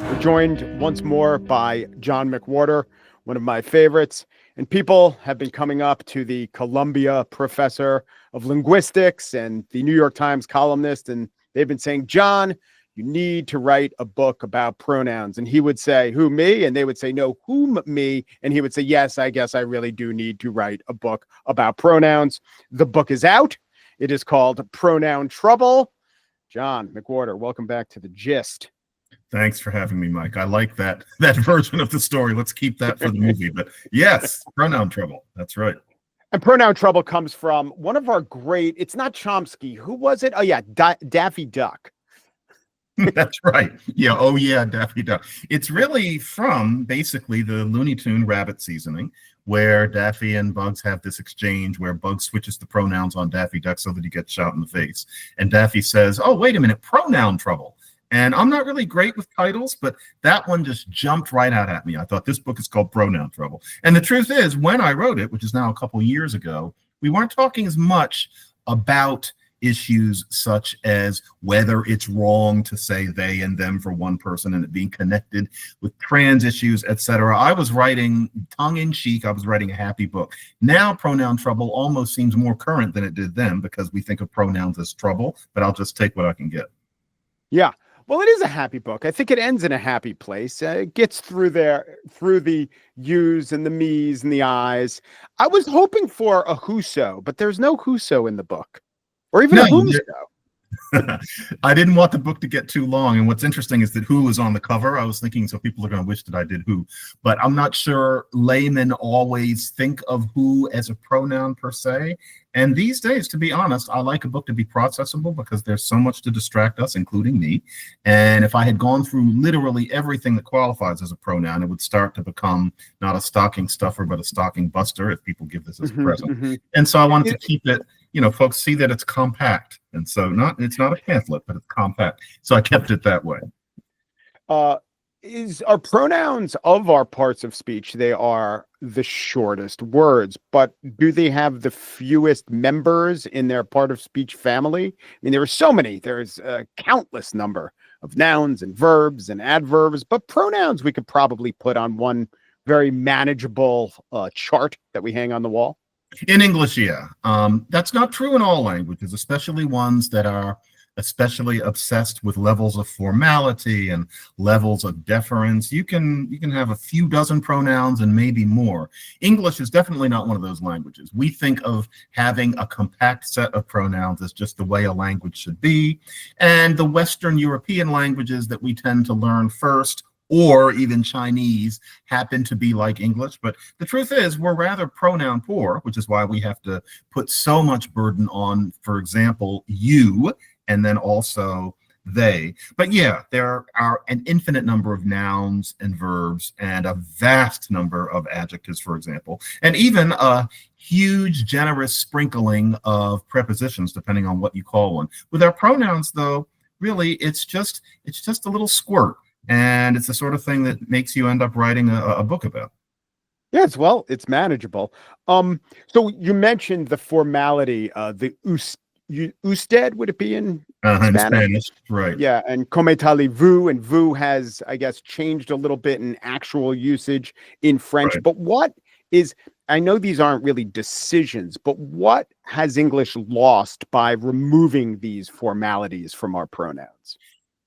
We're joined once more by John McWhorter, one of my favorites. And people have been coming up to the Columbia professor of linguistics and the New York Times columnist, and they've been saying, John, you need to write a book about pronouns. And he would say, who, me? And they would say, no, whom, me? And he would say, yes, I guess I really do need to write a book about pronouns. The book is out. It is called Pronoun Trouble. John McWhorter, welcome back to The Gist. Thanks for having me, Mike. I like that version of the story. Let's keep that for the movie. But yes, Pronoun Trouble. That's right. And Pronoun Trouble comes from one of our great, it's not Chomsky. Who was it? Oh, yeah, Daffy Duck. That's right. Yeah. Oh, yeah, Daffy Duck. It's really from basically the Looney Tune rabbit seasoning, where Daffy and Bugs have this exchange where Bugs switches the pronouns on Daffy Duck so that he gets shot in the face. And Daffy says, oh, wait a minute, Pronoun Trouble. And I'm not really great with titles, but that one just jumped right out at me. I thought this book is called Pronoun Trouble. And the truth is, when I wrote it, which is now a couple years ago, we weren't talking as much about issues such as whether it's wrong to say they and them for one person and it being connected with trans issues, etc. I was writing tongue-in-cheek. I was writing a happy book. Now Pronoun Trouble almost seems more current than it did then because we think of pronouns as trouble, but I'll just take what I can get. Yeah. Well, it is a happy book. I think it ends in a happy place. It gets through the yous and the me's and the I's. I was hoping for a whoso, but there's no whoso in the book, or even a whomso. I didn't want the book to get too long. And what's interesting is that who is on the cover. I was thinking, so people are going to wish that I did who, but I'm not sure laymen always think of who as a pronoun per se. And these days, to be honest, I like a book to be processable because there's so much to distract us, including me. And if I had gone through literally everything that qualifies as a pronoun, it would start to become not a stocking stuffer, but a stocking buster if people give this as a present. And so I wanted to keep it, folks see that it's compact. And so it's not a pamphlet, but it's compact. So I kept it that way. Are pronouns of our parts of speech? They are the shortest words, but do they have the fewest members in their part of speech family? I mean, there are so many. There's a countless number of nouns and verbs and adverbs, but pronouns we could probably put on one very manageable chart that we hang on the wall. In English, yeah. That's not true in all languages, especially ones that are especially obsessed with levels of formality and levels of deference. You can have a few dozen pronouns and maybe more. English is definitely not one of those languages. We think of having a compact set of pronouns as just the way a language should be. And the Western European languages that we tend to learn first, or even Chinese, happen to be like English. But the truth is, we're rather pronoun poor, which is why we have to put so much burden on, for example, you, and then also they. But yeah, there are an infinite number of nouns and verbs and a vast number of adjectives, for example, and even a huge, generous sprinkling of prepositions, depending on what you call one. With our pronouns, though, really, it's just a little squirt. And it's the sort of thing that makes you end up writing a book about. Yes, well, it's manageable. So you mentioned the formality, the usted, would it be in Spanish? Right. Yeah, and como tal vous, and vous has, I guess, changed a little bit in actual usage in French. Right. But I know these aren't really decisions, but what has English lost by removing these formalities from our pronouns?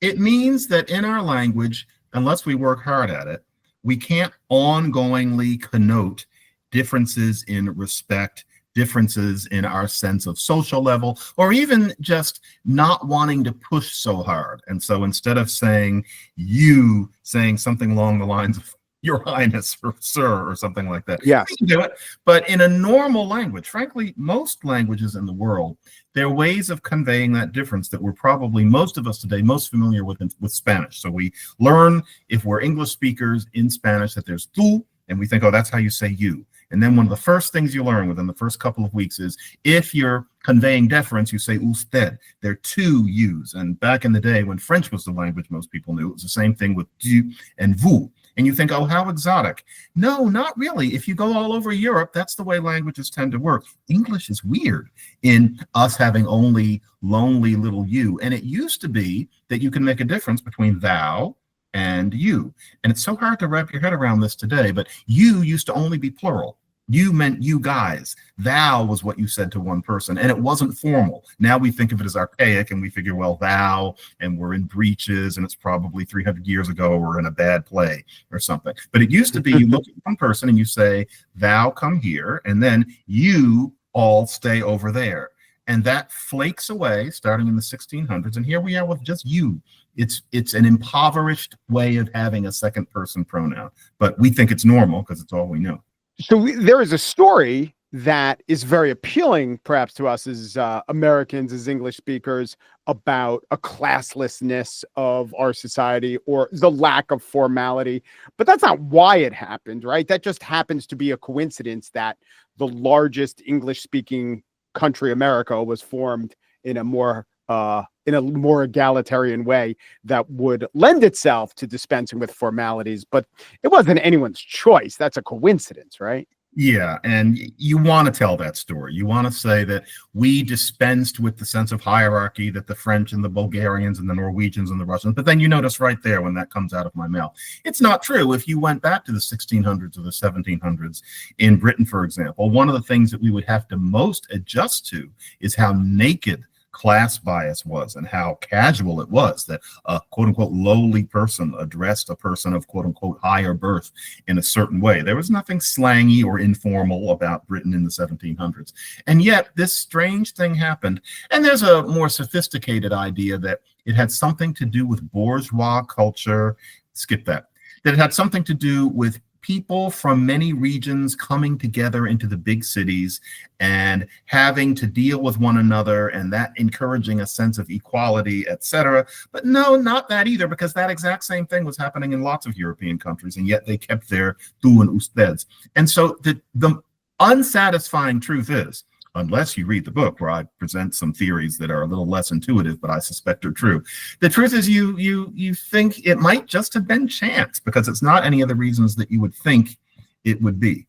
It means that in our language, unless we work hard at it, we can't ongoingly connote differences in respect, differences in our sense of social level, or even just not wanting to push so hard. And so instead of saying you, saying something along the lines of Your Highness or Sir or something like that. Yes. You can do it. But in a normal language, frankly, most languages in the world, there are ways of conveying that difference that we're probably, most of us today, most familiar with Spanish. So we learn, if we're English speakers in Spanish, that there's tú, and we think, oh, that's how you say you. And then one of the first things you learn within the first couple of weeks is if you're conveying deference, you say usted. There are two U's. And back in the day when French was the language most people knew, it was the same thing with tu and vous. And you think, oh, how exotic. No, not really. If you go all over Europe, that's the way languages tend to work. English is weird in us having only lonely little you. And it used to be that you can make a difference between thou and you. And it's so hard to wrap your head around this today, but you used to only be plural. You meant you guys. Thou was what you said to one person, and it wasn't formal. Now we think of it as archaic, and we figure, well, thou, and we're in breaches, and it's probably 300 years ago, we're in a bad play or something. But it used to be you look at one person and you say, thou come here, and then you all stay over there. And that flakes away starting in the 1600s, and here we are with just you. It's an impoverished way of having a second person pronoun, but we think it's normal because it's all we know. So there is a story that is very appealing, perhaps to us as Americans, as English speakers, about a classlessness of our society or the lack of formality. But that's not why it happened, right? That just happens to be a coincidence that the largest English-speaking country, America, was formed in a more egalitarian way that would lend itself to dispensing with formalities, but it wasn't anyone's choice. That's a coincidence, right? Yeah, and you want to tell that story. You want to say that we dispensed with the sense of hierarchy that the French and the Bulgarians and the Norwegians and the Russians, but then you notice right there when that comes out of my mouth. It's not true. If you went back to the 1600s or the 1700s in Britain, for example, one of the things that we would have to most adjust to is how naked class bias was and how casual it was that a quote unquote lowly person addressed a person of quote unquote higher birth in a certain way. There was nothing slangy or informal about Britain in the 1700s. And yet this strange thing happened. And there's a more sophisticated idea that it had something to do with bourgeois culture. Skip that. That it had something to do with people from many regions coming together into the big cities and having to deal with one another, and that encouraging a sense of equality, etc. But no, not that either, because that exact same thing was happening in lots of European countries, and yet they kept their tu and usteds. And so the unsatisfying truth is, unless you read the book where I present some theories that are a little less intuitive, but I suspect are true. The truth is you think it might just have been chance because it's not any of the reasons that you would think it would be.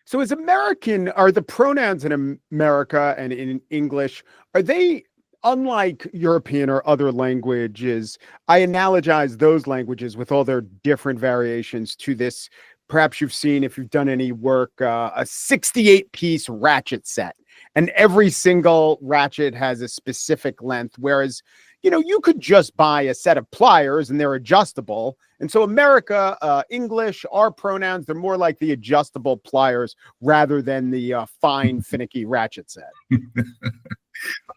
So as American, are the pronouns in America and in English, are they unlike European or other languages? I analogize those languages with all their different variations to this. Perhaps you've seen, if you've done any work, a 68-piece ratchet set, and every single ratchet has a specific length. Whereas, you could just buy a set of pliers and they're adjustable. And so America, English, our pronouns, they're more like the adjustable pliers rather than the fine, finicky ratchet set.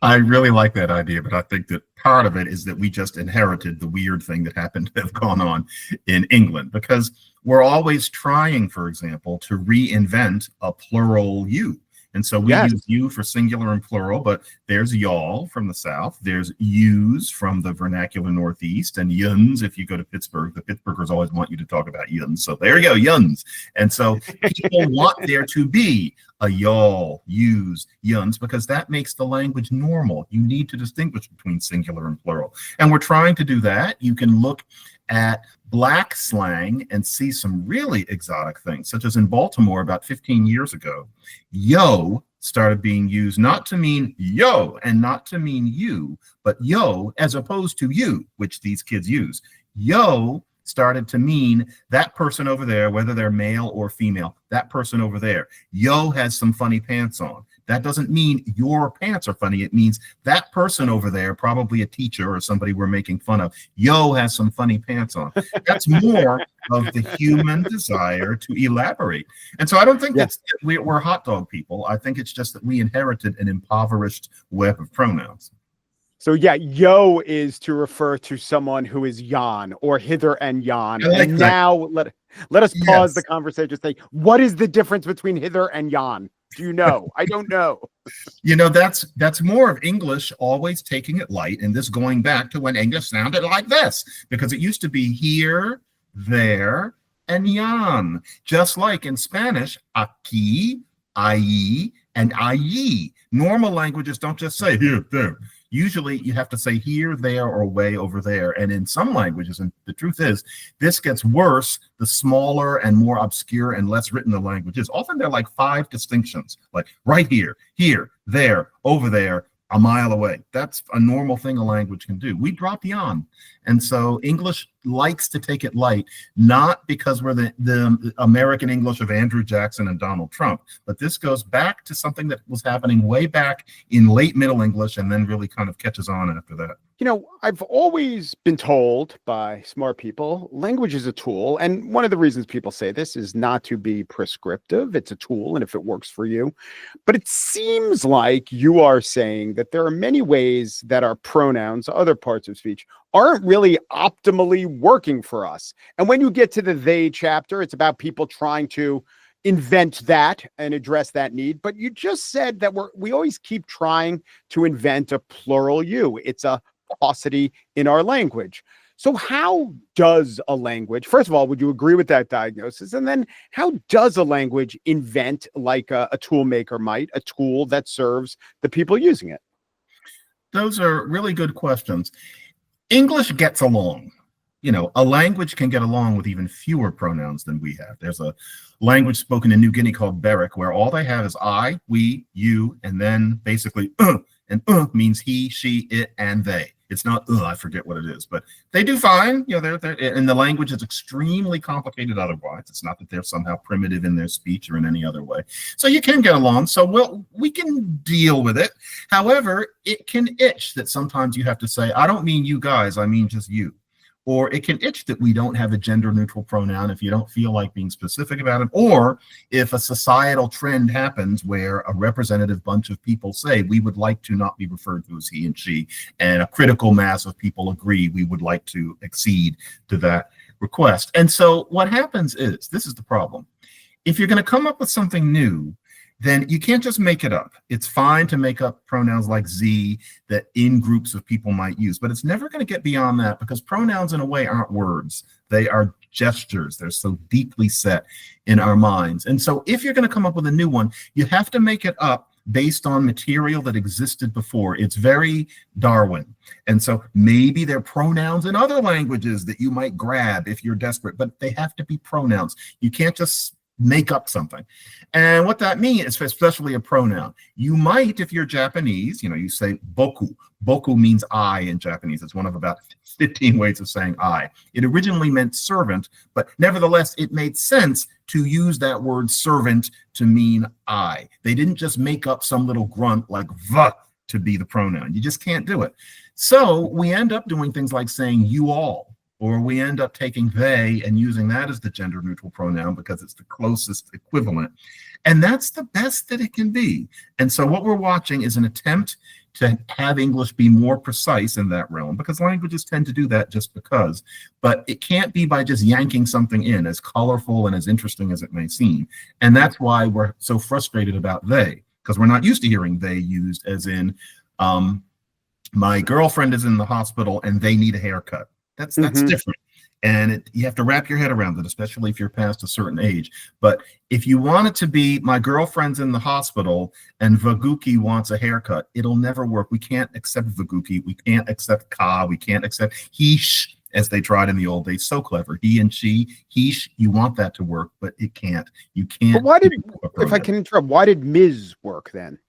I really like that idea, but I think that part of it is that we just inherited the weird thing that happened to have gone on in England, because we're always trying, for example, to reinvent a plural you. And so we use you for singular and plural, but there's y'all from the South. There's yous from the vernacular Northeast, and yuns if you go to Pittsburgh. The Pittsburghers always want you to talk about yuns. So there you go, yuns. And so people want there to be a y'all, yous, yuns, because that makes the language normal. You need to distinguish between singular and plural. And we're trying to do that. You can look at Black slang and see some really exotic things, such as in Baltimore about 15 years ago, yo started being used not to mean yo and not to mean you, but yo as opposed to you, which these kids use. Yo started to mean that person over there, whether they're male or female, that person over there. Yo has some funny pants on. That doesn't mean your pants are funny. It means that person over there, probably a teacher or somebody we're making fun of, yo has some funny pants on. That's more of the human desire to elaborate. And so I don't think we're hot dog people. I think it's just that we inherited an impoverished web of pronouns. So yo is to refer to someone who is yon or hither and yon. Like and now let us pause the conversation. Say, what is the difference between hither and yon? Do you know? I don't know. That's more of English always taking it light, and this going back to when English sounded like this, because it used to be here, there, and yan. Just like in Spanish, aquí, allí, and allí. Normal languages don't just say here, there. Usually you have to say here, there, or way over there. And in some languages, and the truth is, this gets worse the smaller and more obscure and less written the language is. Often there are like 5 distinctions, like right here, there, over there, a mile away. That's a normal thing a language can do. We drop the on. And so English likes to take it light, not because we're the American English of Andrew Jackson and Donald Trump, but this goes back to something that was happening way back in late Middle English and then really kind of catches on after that. You know, I've always been told by smart people, language is a tool. And one of the reasons people say this is not to be prescriptive. It's a tool, and if it works for you. But it seems like you are saying that there are many ways that our pronouns, other parts of speech, aren't really optimally working for us. And when you get to the they chapter, it's about people trying to invent that and address that need. But you just said that we always keep trying to invent a plural you. It's a paucity in our language. So how does a language, first of all, would you agree with that diagnosis? And then how does a language invent, like a tool maker might, a tool that serves the people using it? Those are really good questions. English gets along. You know, a language can get along with even fewer pronouns than we have. There's a language spoken in New Guinea called Berwick, where all they have is I, we, you, and then basically and means he, she, it, and they. It's not I forget what it is, but they do fine. You know, they're and the language is extremely complicated otherwise. It's not that they're somehow primitive in their speech or in any other way. So you can get along. So we can deal with it. However, it can itch that sometimes you have to say, I don't mean you guys, I mean just you. Or it can itch that we don't have a gender neutral pronoun if you don't feel like being specific about it, or if a societal trend happens where a representative bunch of people say we would like to not be referred to as he and she, and a critical mass of people agree we would like to accede to that request. And so what happens is, this is the problem. If you're going to come up with something new, then you can't just make it up. It's fine to make up pronouns like Z that in groups of people might use, but it's never going to get beyond that, because pronouns in a way aren't words. They are gestures. They're so deeply set in our minds. And so if you're going to come up with a new one, you have to make it up based on material that existed before. It's very Darwin. And so maybe there are pronouns in other languages that you might grab if you're desperate, but they have to be pronouns. You can't just make up something. And what that means, especially a pronoun, you might, if you're Japanese, you say boku. Boku means I in Japanese. It's one of about 15 ways of saying I. It originally meant servant, but nevertheless, it made sense to use that word servant to mean I. They didn't just make up some little grunt like va to be the pronoun. You just can't do it. So we end up doing things like saying you all, or we end up taking they and using that as the gender neutral pronoun because it's the closest equivalent. And that's the best that it can be. And so what we're watching is an attempt to have English be more precise in that realm, because languages tend to do that just because. But it can't be by just yanking something in, as colorful and as interesting as it may seem. And that's why we're so frustrated about they, because we're not used to hearing they used as in, my girlfriend is in the hospital and they need a haircut. That's different. And you have to wrap your head around it, especially if you're past a certain age. But if you want it to be my girlfriend's in the hospital and Vaguki wants a haircut, it'll never work. We can't accept Vaguki. We can't accept Ka. We can't accept Heesh, as they tried in the old days. So clever. He and she, Heesh, you want that to work, but it can't. You can't. But why did, if I can interrupt, why did Ms. work then?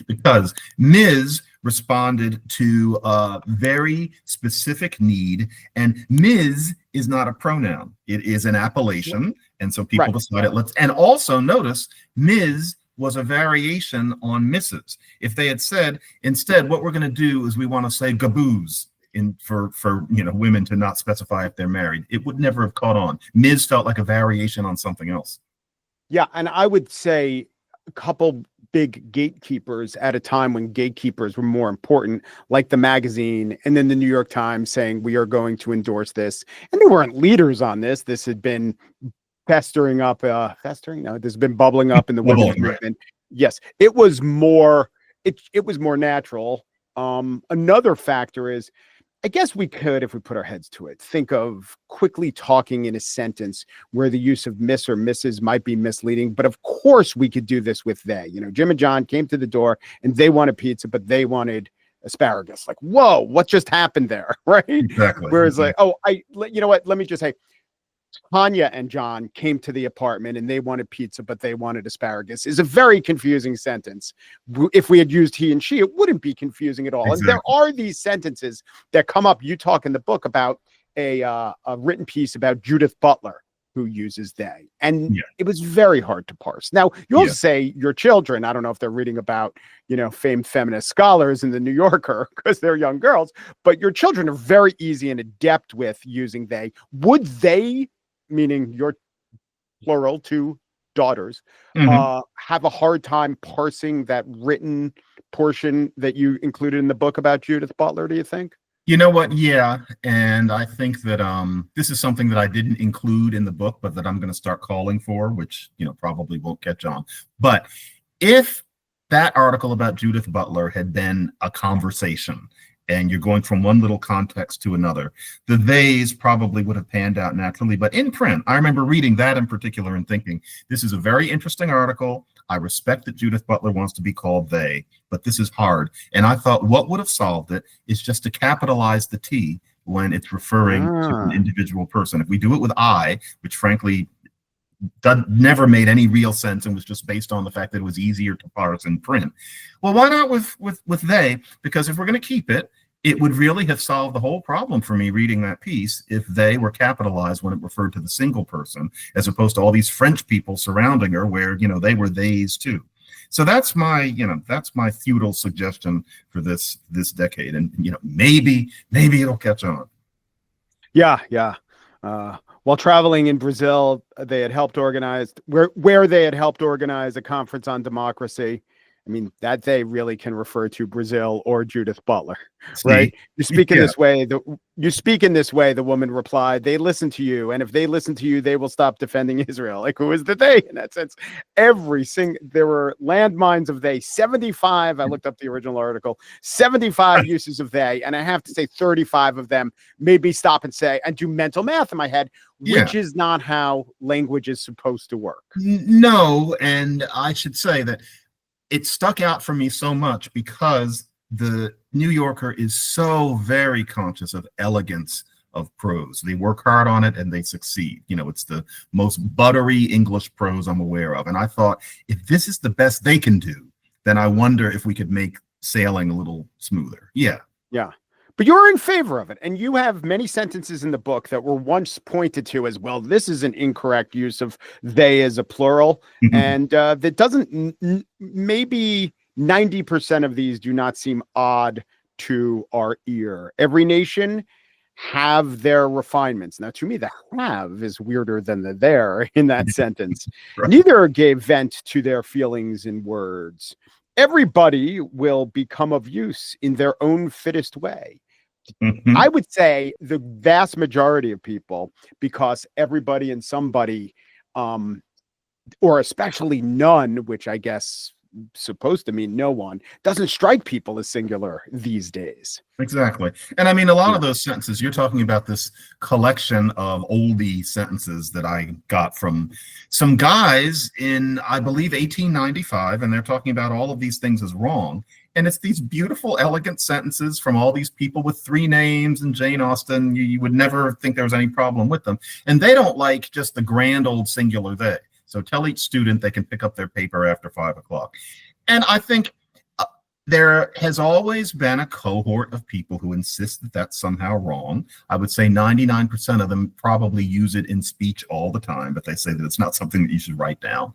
Because Ms. responded to a very specific need, and Ms. is not a pronoun. It is an appellation, and so people decided and also notice Ms. was a variation on Mrs. If they had said, instead, what we're going to do is we want to say gaboos for women to not specify if they're married, it would never have caught on. Ms. felt like a variation on something else. Yeah, and I would say a couple big gatekeepers at a time when gatekeepers were more important, like the magazine and then the New York Times saying we are going to endorse this. And they weren't leaders on this. This had been festering up, this has been bubbling up in the women's movement. Yes, it was more, it was more natural. Another factor is, I guess we could, if we put our heads to it, think of quickly talking in a sentence where the use of Miss or Mrs. might be misleading. But of course we could do this with they. Jim and John came to the door and they wanted pizza, but they wanted asparagus. Like, whoa, what just happened there? Right. Exactly. Whereas like, oh, you know what? Let me just say, Tanya and John came to the apartment and they wanted pizza, but they wanted asparagus is a very confusing sentence. If we had used he and she, it wouldn't be confusing at all. Exactly. And there are these sentences that come up. You talk in the book about a written piece about Judith Butler, who uses they. And it was very hard to parse. Now, you also say your children, I don't know if they're reading about, famed feminist scholars in the New Yorker because they're young girls, but your children are very easy and adept with using they. Would they, meaning your plural, two daughters, have a hard time parsing that written portion that you included in the book about Judith Butler, do you think? You know what? Yeah. And I think that this is something that I didn't include in the book, but that I'm going to start calling for, which, probably won't catch on. But if that article about Judith Butler had been a conversation, and you're going from one little context to another, the theys probably would have panned out naturally. But in print, I remember reading that in particular and thinking, this is a very interesting article. I respect that Judith Butler wants to be called they, but this is hard. And I thought what would have solved it is just to capitalize the T when it's referring to an individual person. If we do it with I, which frankly never made any real sense and was just based on the fact that it was easier to parse in print. Well, why not with they? Because if we're going to keep it, it would really have solved the whole problem for me reading that piece if they were capitalized when it referred to the single person, as opposed to all these French people surrounding her where, they were theys too. So that's my feudal suggestion for this decade. And, maybe it'll catch on. Yeah. While traveling in Brazil, they had helped organize where they had helped organize a conference on democracy. I mean, that they really can refer to Brazil or Judith Butler, right? You speak in this way. The woman replied, "They listen to you, and if they listen to you, they will stop defending Israel." Like, who is the they in that sense? There were landmines of they. 75. I looked up the original article. 75 uses of they, and I have to say, 35 of them made me stop and say and do mental math in my head, which is not how language is supposed to work. No, and I should say that it stuck out for me so much because the New Yorker is so very conscious of elegance of prose. They work hard on it and they succeed. It's the most buttery English prose I'm aware of. And I thought, if this is the best they can do, then I wonder if we could make sailing a little smoother. Yeah. But you're in favor of it. And you have many sentences in the book that were once pointed to as, well, this is an incorrect use of they as a plural. And that doesn't, maybe 90% of these do not seem odd to our ear. Every nation have their refinements. Now, to me, the have is weirder than the there in that sentence. Right. Neither gave vent to their feelings in words. Everybody will become of use in their own fittest way. I would say the vast majority of people, because everybody and somebody, or especially none, which I guess supposed to mean no one, doesn't strike people as singular these days. Exactly. And I mean, a lot of those sentences, you're talking about this collection of oldie sentences that I got from some guys in, I believe, 1895, and they're talking about all of these things as wrong. And it's these beautiful, elegant sentences from all these people with three names and Jane Austen. You would never think there was any problem with them. And they don't like just the grand old singular they. So tell each student they can pick up their paper after 5 o'clock. And I think there has always been a cohort of people who insist that that's somehow wrong. I would say 99% of them probably use it in speech all the time, but they say that it's not something that you should write down.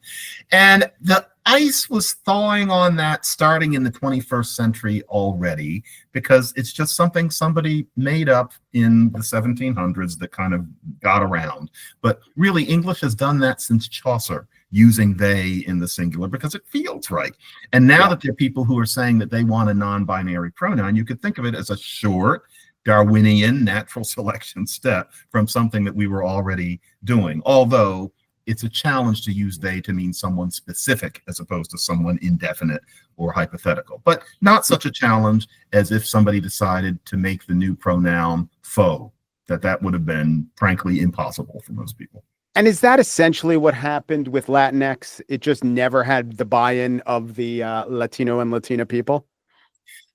And the ice was thawing on that starting in the 21st century already, because it's just something somebody made up in the 1700s that kind of got around. But really, English has done that since Chaucer, using they in the singular because it feels right. And now that there are people who are saying that they want a non-binary pronoun, you could think of it as a short Darwinian natural selection step from something that we were already doing. Although it's a challenge to use they to mean someone specific as opposed to someone indefinite or hypothetical. But not such a challenge as if somebody decided to make the new pronoun faux, that would have been frankly impossible for most people. And is that essentially what happened with Latinx? It just never had the buy-in of the Latino and Latina people?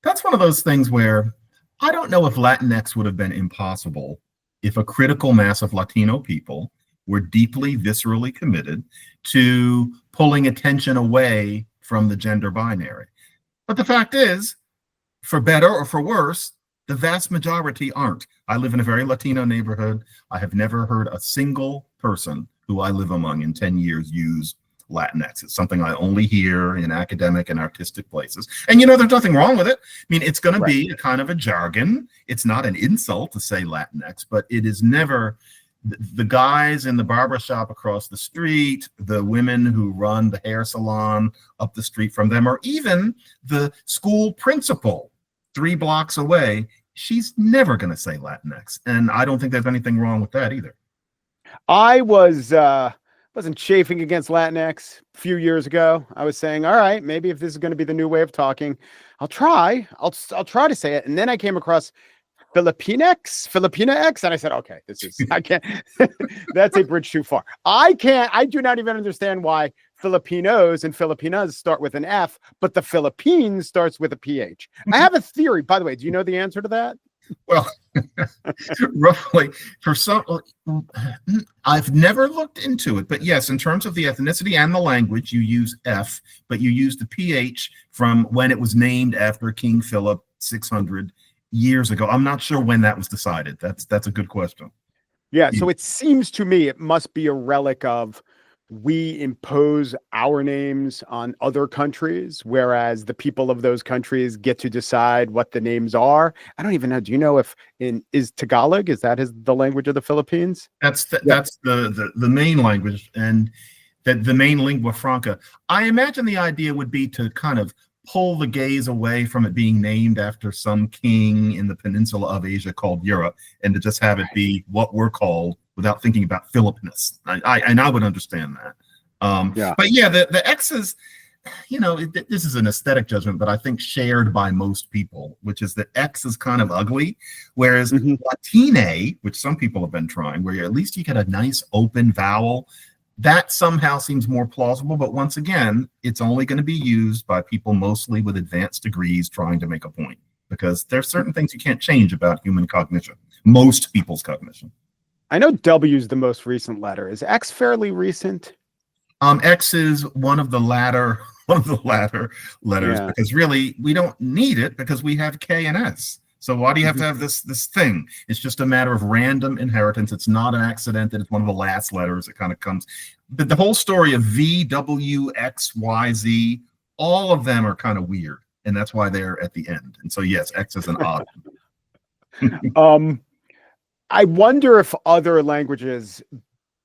That's one of those things where I don't know if Latinx would have been impossible if a critical mass of Latino people were deeply, viscerally committed to pulling attention away from the gender binary. But the fact is, for better or for worse, the vast majority aren't. I live in a very Latino neighborhood. I have never heard a single person who I live among in 10 years use Latinx. It's something I only hear in academic and artistic places. And there's nothing wrong with it. I mean, it's going to be a kind of a jargon. It's not an insult to say Latinx, but it is never the guys in the barbershop across the street, the women who run the hair salon up the street from them, or even the school principal 3 blocks away. She's never going to say Latinx. And I don't think there's anything wrong with that either. I wasn't chafing against Latinx a few years ago. I was saying, all right, maybe if this is going to be the new way of talking, I'll try to say it. And then I came across Filipina-X, and I said, okay, I can't, that's a bridge too far. I do not even understand why Filipinos and Filipinas start with an F, but the Philippines starts with a PH. I have a theory, by the way. Do you know the answer to that? Well, roughly, I've never looked into it, but yes, in terms of the ethnicity and the language, you use F, but you use the PH from when it was named after King Philip 600 years ago. I'm not sure when that was decided. That's a good question. Yeah, so it seems to me it must be a relic of we impose our names on other countries, whereas the people of those countries get to decide what the names are. I don't even know. Do you know if is Tagalog, is that the language of the Philippines? That's the main language, and the main lingua franca. I imagine the idea would be to kind of pull the gaze away from it being named after some king in the peninsula of Asia called Europe, and to just have it be what we're called without thinking about Philippines. I would understand that. But yeah, the X's, this is an aesthetic judgment, but I think shared by most people, which is that X is kind of ugly, whereas Latine, which some people have been trying, where at least you get a nice open vowel, that somehow seems more plausible. But once again, it's only going to be used by people mostly with advanced degrees trying to make a point, because there's certain things you can't change about human cognition, most people's cognition. I know W is the most recent letter. Is X fairly recent? X is one of the latter letters, because really we don't need it because we have K and S. So why do you have to have this thing? It's just a matter of random inheritance. It's not an accident that it's one of the last letters. It kind of comes. But the whole story of V, W, X, Y, Z, all of them are kind of weird, and that's why they're at the end. And so yes, X is an odd. I wonder if other languages,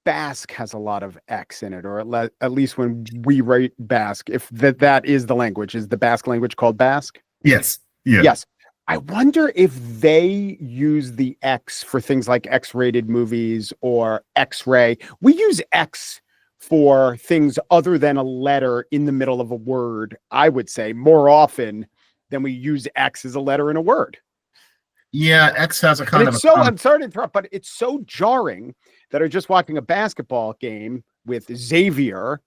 Basque has a lot of X in it, or at least when we write Basque, if that is the language. Is the Basque language called Basque? Yes. Yeah. Yes. I wonder if they use the X for things like X-rated movies or X-ray. We use X for things other than a letter in the middle of a word, I would say, more often than we use X as a letter in a word. Yeah, X has a kind of a... I'm sorry to interrupt, but it's so jarring that I'm just watching a basketball game with Xavier,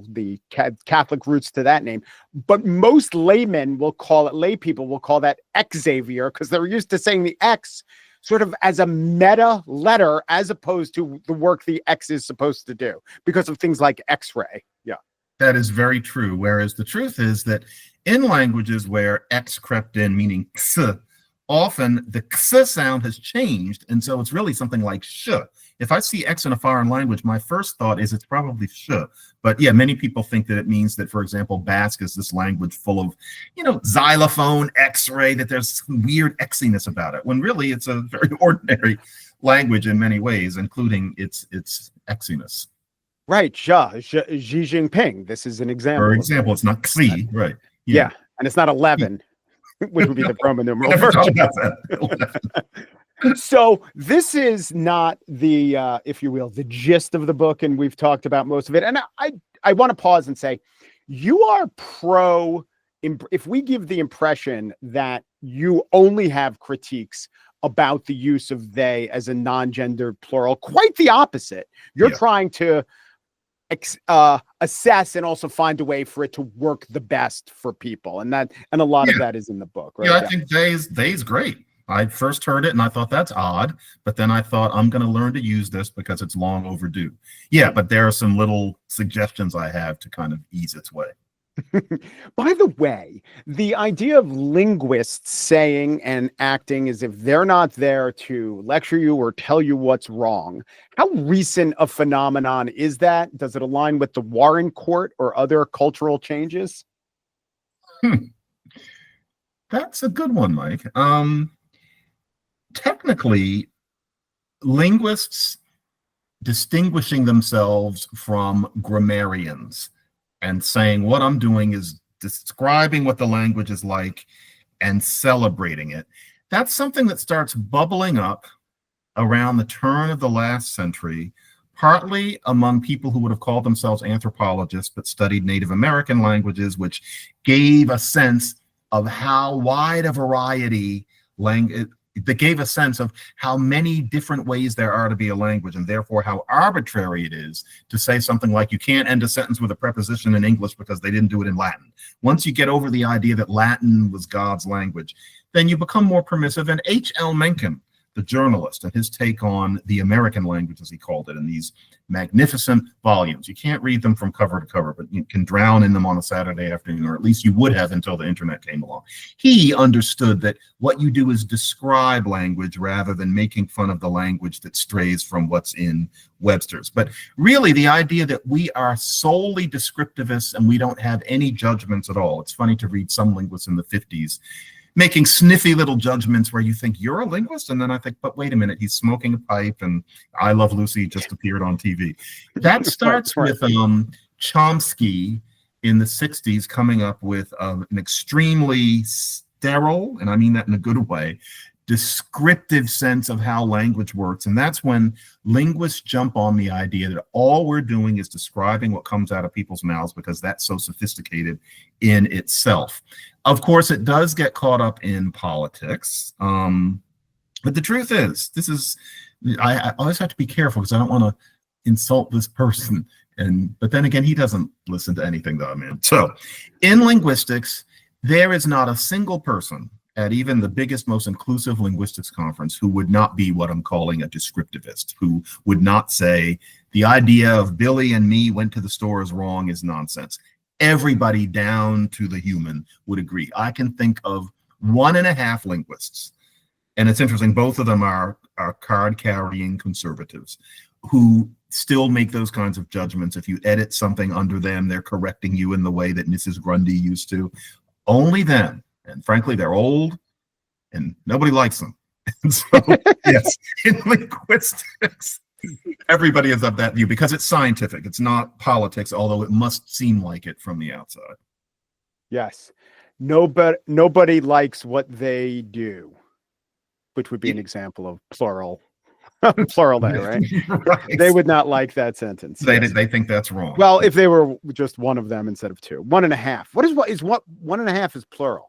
the Catholic roots to that name. But most lay people will call that Xavier because they're used to saying the X sort of as a meta letter as opposed to the work the X is supposed to do because of things like X-ray. Yeah. That is very true. Whereas the truth is that in languages where X crept in, meaning X, often the X sound has changed. And so it's really something like sh. If I see X in a foreign language, my first thought is it's probably sh. But yeah, many people think that it means that, for example, Basque is this language full of, xylophone, X-ray, that there's some weird Xiness about it, when really it's a very ordinary language in many ways, including its Xiness. Right. Xi Jinping. This is an example. For example, it's not Xi, right. Yeah. And it's not 11, which would be the Roman numeral version. So this is not the, if you will, the gist of the book, and we've talked about most of it. And I want to pause and say, you are if we give the impression that you only have critiques about the use of they as a non-gendered plural, quite the opposite. You're trying to assess and also find a way for it to work the best for people. And a lot of that is in the book, right? Yeah, I think they's great. I first heard it and I thought that's odd, but then I thought I'm going to learn to use this because it's long overdue. Yeah, but there are some little suggestions I have to kind of ease its way. By the way, the idea of linguists saying and acting as if they're not there to lecture you or tell you what's wrong, how recent a phenomenon is that? Does it align with the Warren Court or other cultural changes? That's a good one, Mike. Technically, linguists distinguishing themselves from grammarians and saying what I'm doing is describing what the language is like and celebrating it. That's something that starts bubbling up around the turn of the last century, partly among people who would have called themselves anthropologists but studied Native American languages, which gave a sense of how wide a variety that gave a sense of how many different ways there are to be a language, and therefore how arbitrary it is to say something like you can't end a sentence with a preposition in English because they didn't do it in Latin. Once you get over the idea that Latin was God's language, then you become more permissive. And H.L. Mencken, the journalist, and his take on the American language, as he called it, in these magnificent volumes. You can't read them from cover to cover, but you can drown in them on a Saturday afternoon, or at least you would have until the internet came along. He understood that what you do is describe language rather than making fun of the language that strays from what's in Webster's. But really, the idea that we are solely descriptivists and we don't have any judgments at all. It's funny to read some linguists in the 50s making sniffy little judgments where you think you're a linguist, and then I think, but wait a minute, he's smoking a pipe and I Love Lucy just appeared on TV. That starts with Chomsky in the 60s coming up with an extremely sterile, and I mean that in a good way, descriptive sense of how language works. And that's when linguists jump on the idea that all we're doing is describing what comes out of people's mouths because that's so sophisticated in itself. Of course, it does get caught up in politics. But the truth is, I always have to be careful because I don't want to insult this person. But then again, he doesn't listen to anything that I'm in. So in linguistics, there is not a single person at even the biggest, most inclusive linguistics conference who would not be what I'm calling a descriptivist, who would not say the idea of Billy and me went to the store is wrong is nonsense. Everybody down to the human would agree. I can think of 1.5 linguists, and it's interesting, both of them are card-carrying conservatives who still make those kinds of judgments. If you edit something under them, they're correcting you in the way that Mrs. Grundy used to. Only them. And frankly, they're old and nobody likes them. And so, yes, in linguistics, everybody is of that view because it's scientific. It's not politics, although it must seem like it from the outside. Yes. Nobody likes what they do, which would be an example of plural. Plural there, right? Right? They would not like that sentence. They think that's wrong. Well, if they were just one of them instead of two. 1.5. What is 1.5 is plural?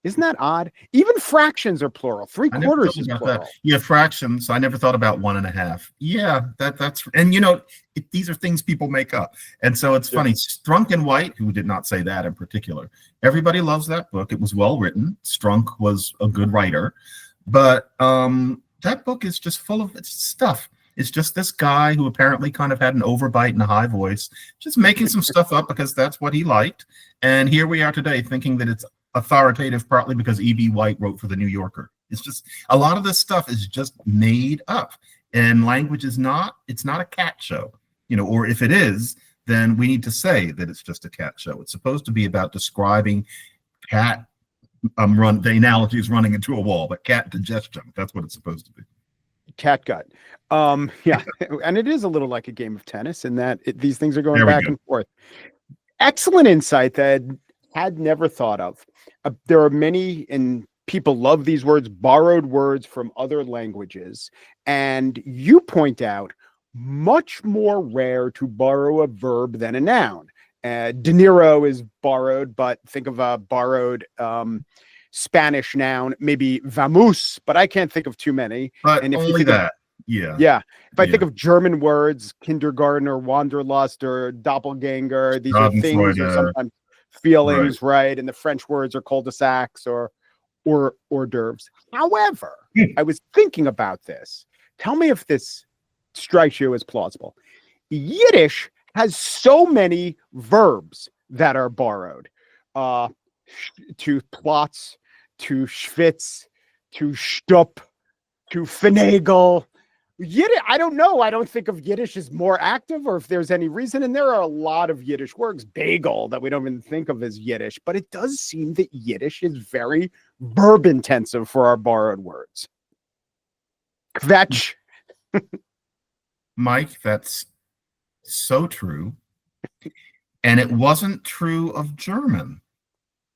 Isn't that odd? Even fractions are plural. 3/4 is plural. That. Yeah, fractions. I never thought about 1.5. Yeah, that's and these are things people make up. And so it's funny. Strunk and White, who did not say that in particular. Everybody loves that book. It was well written. Strunk was a good writer, but that book is just full of stuff. It's just this guy who apparently kind of had an overbite and a high voice, just making some stuff up because that's what he liked. And here we are today thinking that it's authoritative partly because E.B. White wrote for the New Yorker. It's just a lot of this stuff is just made up, and language is not, it's not a cat show, or if it is, then we need to say that it's just a cat show. It's supposed to be about describing cat the analogy is running into a wall, but cat digestion, that's what it's supposed to be. Cat gut. Yeah. And it is a little like a game of tennis in that these things are going back and forth. Excellent insight that I had never thought of. There are many, and people love these words, borrowed words from other languages. And you point out much more rare to borrow a verb than a noun. De Niro is borrowed, but think of a borrowed Spanish noun, maybe vamos, but I can't think of too many. But and if only that. Yeah. Yeah. If I Yeah. think of German words, kindergarten or wanderlust or doppelganger, these are things or Schadenfreude. sometimes Right. feelings, right? And the French words are cul-de-sacs or hors d'oeuvres. However, I was thinking about this. Tell me if this strikes you as plausible. Yiddish has so many verbs that are borrowed. Uh, to plots, to schwitz, to stup, to finagle. Yiddish, I don't know. I don't think of Yiddish as more active or if there's any reason. And there are a lot of Yiddish words, bagel, that we don't even think of as Yiddish. But it does seem that Yiddish is very verb intensive for our borrowed words. Kvetch. Mike, that's so true. And it wasn't true of German.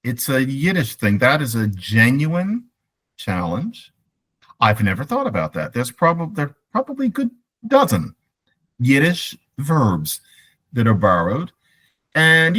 It's a Yiddish thing. That is a genuine challenge. I've never thought about that. There are probably a good dozen Yiddish verbs that are borrowed. And,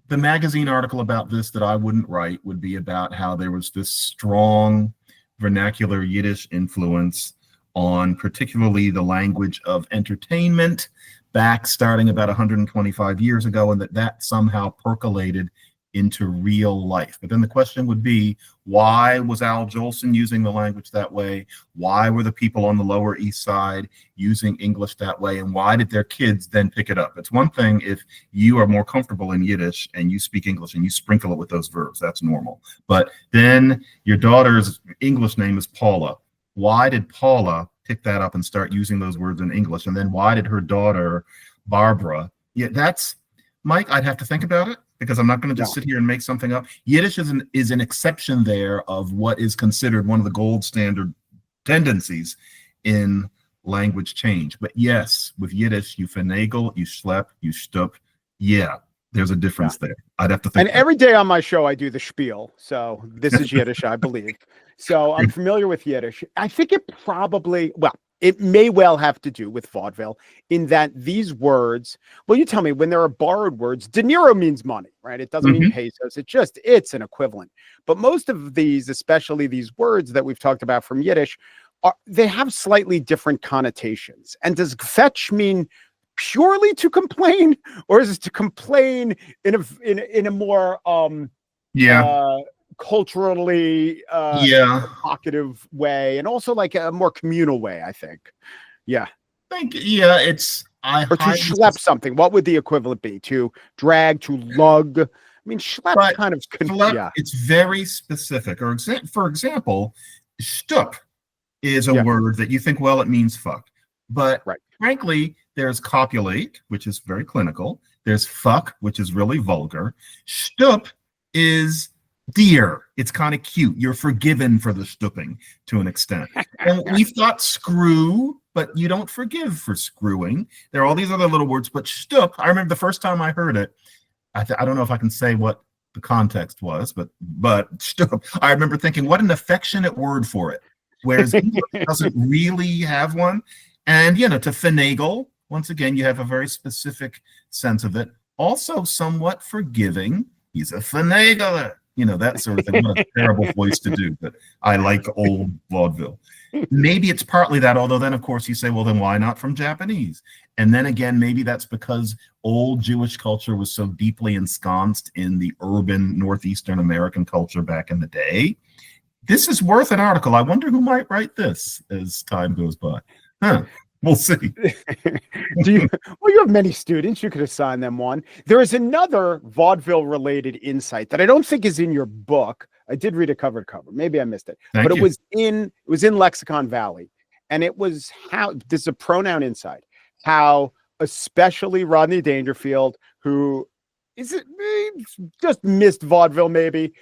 the magazine article about this that I wouldn't write would be about how there was this strong vernacular Yiddish influence on particularly the language of entertainment back starting about 125 years ago, and that somehow percolated into real life. But then the question would be, why was Al Jolson using the language that way? Why were the people on the Lower East Side using English that way? And why did their kids then pick it up? It's one thing if you are more comfortable in Yiddish and you speak English and you sprinkle it with those verbs, that's normal. But then your daughter's English name is Paula. Why did Paula pick that up and start using those words in English? And then why did her daughter, Barbara? Yeah, that's, Mike, I'd have to think about it, because I'm not going to just sit here and make something up. Yiddish is an exception there of what is considered one of the gold standard tendencies in language change. But yes, with Yiddish, you finagle, you schlep, you stup. Yeah, there's a difference there. I'd have to think. And every day on my show, I do the spiel. So this is Yiddish, I believe. So I'm familiar with Yiddish. I think it may well have to do with vaudeville in that these words, well, you tell me, when there are borrowed words, dinero means money, right? It doesn't mean pesos. It's an equivalent. But most of these, especially these words that we've talked about from Yiddish, they have slightly different connotations. And does fetch mean purely to complain, or is it to complain in a more culturally evocative way, and also like a more communal way, I think. It's or to schlep something. What would the equivalent be? To drag, to lug? I mean, schlep kind of it's very specific. Or for example, stup is a word that you think, well, it means fuck. But frankly, there's copulate, which is very clinical. There's fuck, which is really vulgar. Stup is dear. It's kind of cute. You're forgiven for the stooping to an extent. And we've got screw, but you don't forgive for screwing. There are all these other little words, but stup, I remember the first time I heard it, I don't know if I can say what the context was, but stup, I remember thinking, what an affectionate word for it. Whereas English doesn't really have one. And, to finagle, once again, you have a very specific sense of it. Also somewhat forgiving. He's a finagler. That sort of thing. What a terrible voice to do, but I like old vaudeville. Maybe it's partly that, although then, of course, you say, well, then why not from Japanese? And then again, maybe that's because old Jewish culture was so deeply ensconced in the urban Northeastern American culture back in the day. This is worth an article. I wonder who might write this as time goes by. We'll see. You have many students. You could assign them one. There is another vaudeville-related insight that I don't think is in your book. I did read it cover to cover. Maybe I missed it. Thank you. It was in Lexicon Valley. And it was how, this is a pronoun insight, how especially Rodney Dangerfield, who just missed vaudeville maybe,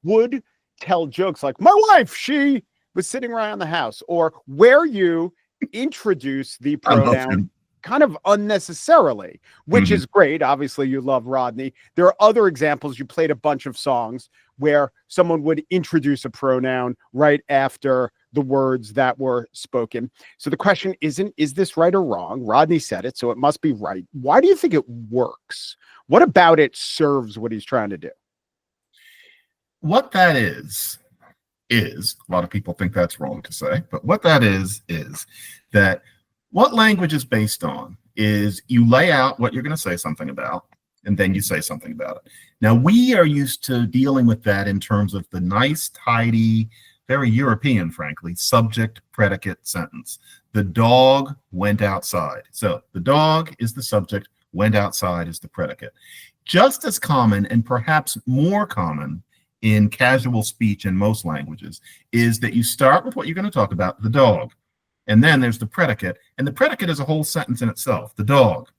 would tell jokes like, my wife, she was sitting around the house, or where you introduce the pronoun kind of unnecessarily, which is great. Obviously, you love Rodney. There are other examples. You played a bunch of songs where someone would introduce a pronoun right after the words that were spoken. So the question isn't, is this right or wrong? Rodney said it, so it must be right. Why do you think it works? What about it serves what he's trying to do? What that is is, a lot of people think that's wrong to say, but what that is that what language is based on is you lay out what you're going to say something about, and then you say something about it. Now, we are used to dealing with that in terms of the nice, tidy, very European, frankly, subject predicate sentence. The dog went outside. So the dog is the subject, went outside is the predicate. Just as common, and perhaps more common in casual speech in most languages, is that you start with what you're going to talk about, the dog, and then there's the predicate, and the predicate is a whole sentence in itself. The dog,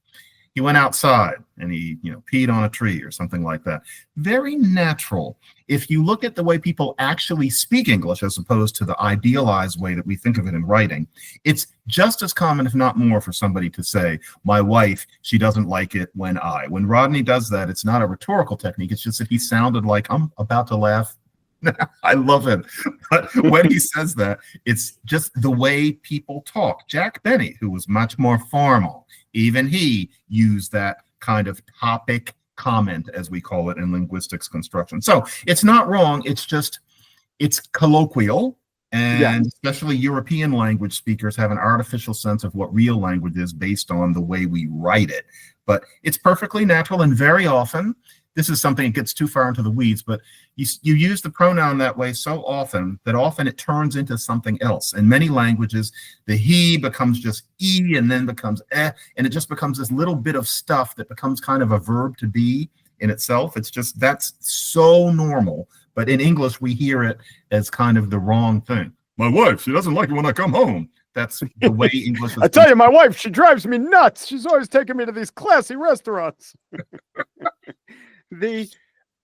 he went outside and he, peed on a tree or something like that. Very natural. If you look at the way people actually speak English as opposed to the idealized way that we think of it in writing, it's just as common, if not more, for somebody to say, my wife, she doesn't like it when Rodney does that, it's not a rhetorical technique. It's just that he sounded like, I'm about to laugh. I love him. But when he says that, it's just the way people talk. Jack Benny, who was much more formal, even he used that kind of topic comment, as we call it in linguistics construction. So it's not wrong. It's colloquial. And especially European language speakers have an artificial sense of what real language is based on the way we write it. But it's perfectly natural, and very often, this is something that gets too far into the weeds, but you use the pronoun that way so often that often it turns into something else. In many languages, the he becomes just e and then becomes eh, and it just becomes this little bit of stuff that becomes kind of a verb to be in itself. It's just, that's so normal. But in English, we hear it as kind of the wrong thing. My wife, she doesn't like it when I come home. That's the way English is. I tell you, my wife, she drives me nuts. She's always taking me to these classy restaurants.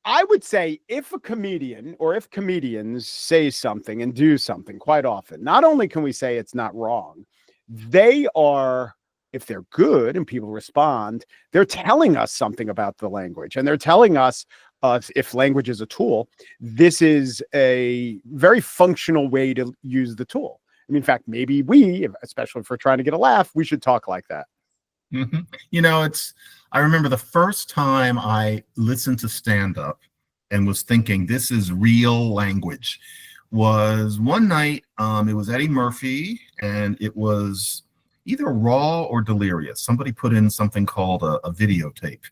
I would say if a comedian or if comedians say something and do something quite often, not only can we say it's not wrong, they are, if they're good and people respond, they're telling us something about the language, and they're telling us, if language is a tool, this is a very functional way to use the tool. I mean, in fact, maybe we, especially if we're trying to get a laugh, we should talk like that. Mm-hmm. I remember the first time I listened to stand-up and was thinking, this is real language, was one night. It was Eddie Murphy, and it was either Raw or Delirious. Somebody put in something called a videotape.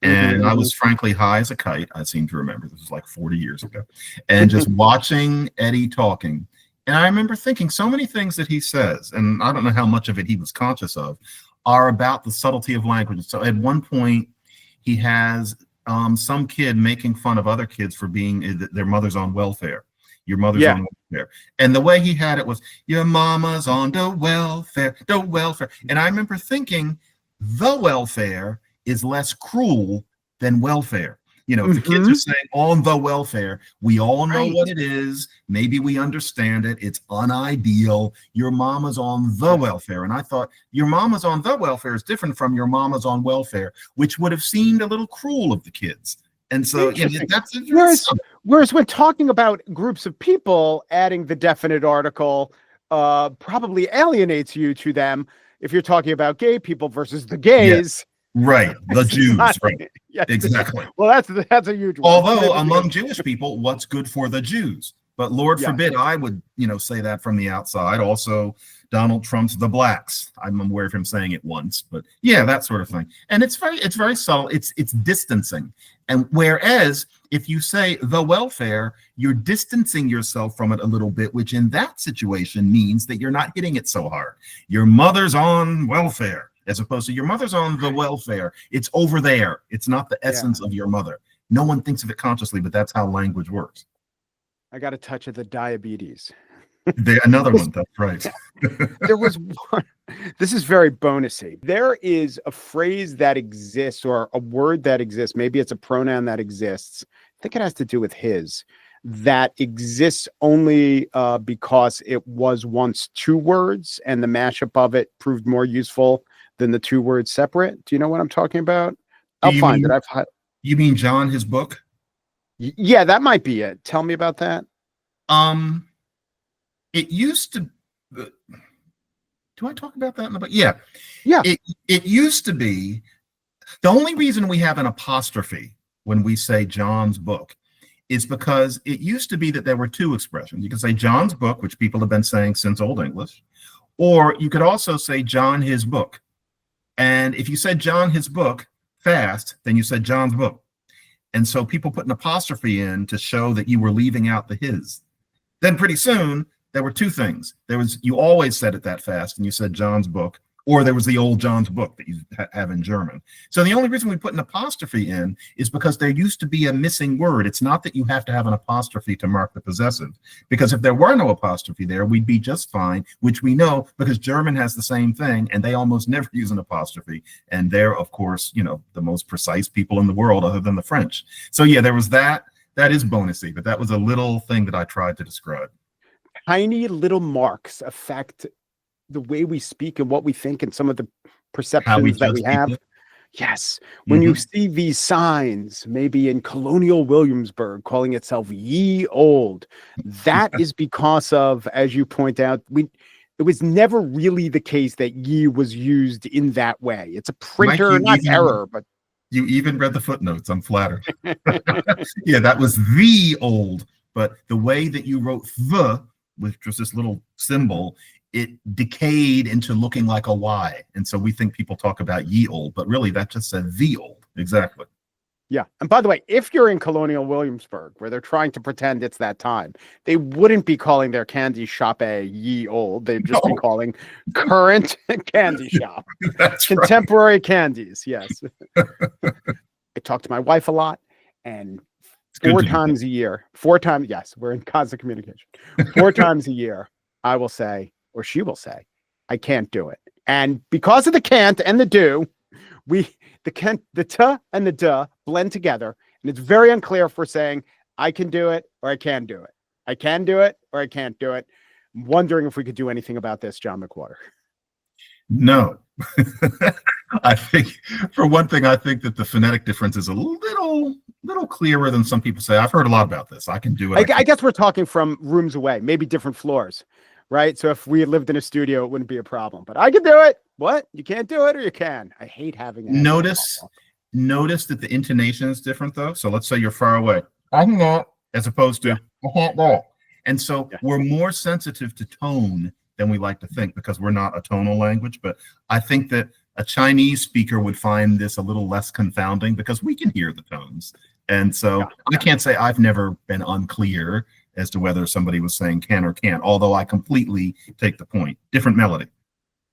And I was frankly high as a kite. I seem to remember, this was like 40 years ago, and just watching Eddie talking. And I remember thinking so many things that he says, and I don't know how much of it he was conscious of, are about the subtlety of language. So at one point, he has some kid making fun of other kids for being their mother's on welfare. Your mother's on welfare. And the way he had it was, your mama's on the welfare, the welfare. And I remember thinking, the welfare is less cruel than welfare. If the kids are saying on the welfare, we all know what it is. Maybe we understand it. It's unideal. Your mama's on the welfare. And I thought, your mama's on the welfare is different from your mama's on welfare, which would have seemed a little cruel of the kids. And so that's whereas when talking about groups of people, adding the definite article probably alienates you to them if you're talking about gay people versus the gays. Right, the Jews, right? Yes. Exactly. Well, that's a huge one. Although among Jewish people, what's good for the Jews? But Lord forbid I would, say that from the outside. Also, Donald Trump's the blacks. I'm aware of him saying it once, but that sort of thing. And it's very subtle. It's distancing. And whereas if you say the welfare, you're distancing yourself from it a little bit, which in that situation means that you're not hitting it so hard. Your mother's on welfare, as opposed to your mother's on the welfare. It's over there. It's not the essence of your mother. No one thinks of it consciously, but that's how language works. I got a touch of the diabetes. Another one, that's right. There was one. This is very bonusy. There is a phrase that exists, or a word that exists. Maybe it's a pronoun that exists. I think it has to do with his. That exists only because it was once two words, and the mashup of it proved more useful than the two words separate. Do you know what I'm talking about? I'll find it. You mean John, his book? Yeah, that might be it. Tell me about that. It used to. Do I talk about that in the book? Yeah. It used to be. The only reason we have an apostrophe when we say John's book is because it used to be that there were two expressions. You could say John's book, which people have been saying since Old English, or you could also say John his book. And if you said John his book fast, then you said John's book. And so people put an apostrophe in to show that you were leaving out the his. Then pretty soon there were two things. There was, you always said it that fast and you said John's book, or there was the old John's book that you have in German. So the only reason we put an apostrophe in is because there used to be a missing word. It's not that you have to have an apostrophe to mark the possessive, because if there were no apostrophe there, we'd be just fine, which we know because German has the same thing and they almost never use an apostrophe. And they're, of course, you know, the most precise people in the world other than the French. So yeah, there was that. That is bonusy, but that was a little thing that I tried to describe. Tiny little marks affect the way we speak and what we think and some of the perceptions that we have. People. Yes. When you see these signs, maybe in colonial Williamsburg calling itself ye old, that is because of, as you point out, it was never really the case that ye was used in that way. It's a printer, not error, but you even read the footnotes. I'm flattered. Yeah, that was the old, but the way that you wrote the, with just this little symbol, it decayed into looking like a Y. And so we think people talk about ye old, but really that just said the old. Exactly. Yeah. And by the way, if you're in colonial Williamsburg, where they're trying to pretend it's that time, they wouldn't be calling their candy shop a ye old. They'd just be calling current candy shop. That's contemporary candies. Yes. I talk to my wife a lot, and four times a year, yes, we're in constant communication. 4 times a year, I will say, or she will say, I can't do it. And because of the can't and the do, the can't, the t and the duh blend together. And it's very unclear if we're saying I can do it or I can do it. I can do it or I can't do it. I'm wondering if we could do anything about this, John McWhorter. No. I think, for one thing, I think that the phonetic difference is a little clearer than some people say. I've heard a lot about this. I can do it. I guess we're talking from rooms away, maybe different floors. Right. So if we lived in a studio, it wouldn't be a problem. But I can do it. What? You can't do it or you can? I hate having that. Notice that the intonation is different, though. So let's say you're far away. I can not, as opposed to I can't go. And so we're more sensitive to tone than we like to think because we're not a tonal language. But I think that a Chinese speaker would find this a little less confounding because we can hear the tones. And so I can't say I've never been unclear as to whether somebody was saying can or can't, although I completely take the point. Different melody.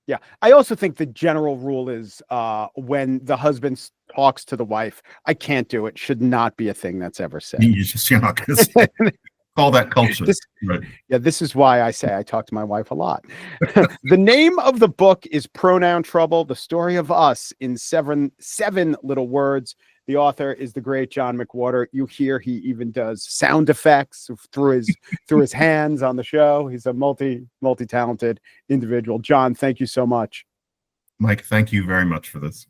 Yeah. I also think the general rule is when the husband talks to the wife, I can't do it, should not be a thing that's ever said. You're not going to say. Call that culture. Right. Yeah, this is why I say I talk to my wife a lot. The name of the book is Pronoun Trouble, the story of us in seven little words. The author is the great John McWhorter. You hear he even does sound effects through his hands on the show. He's a multi-talented individual. John, thank you so much. Mike, thank you very much for this.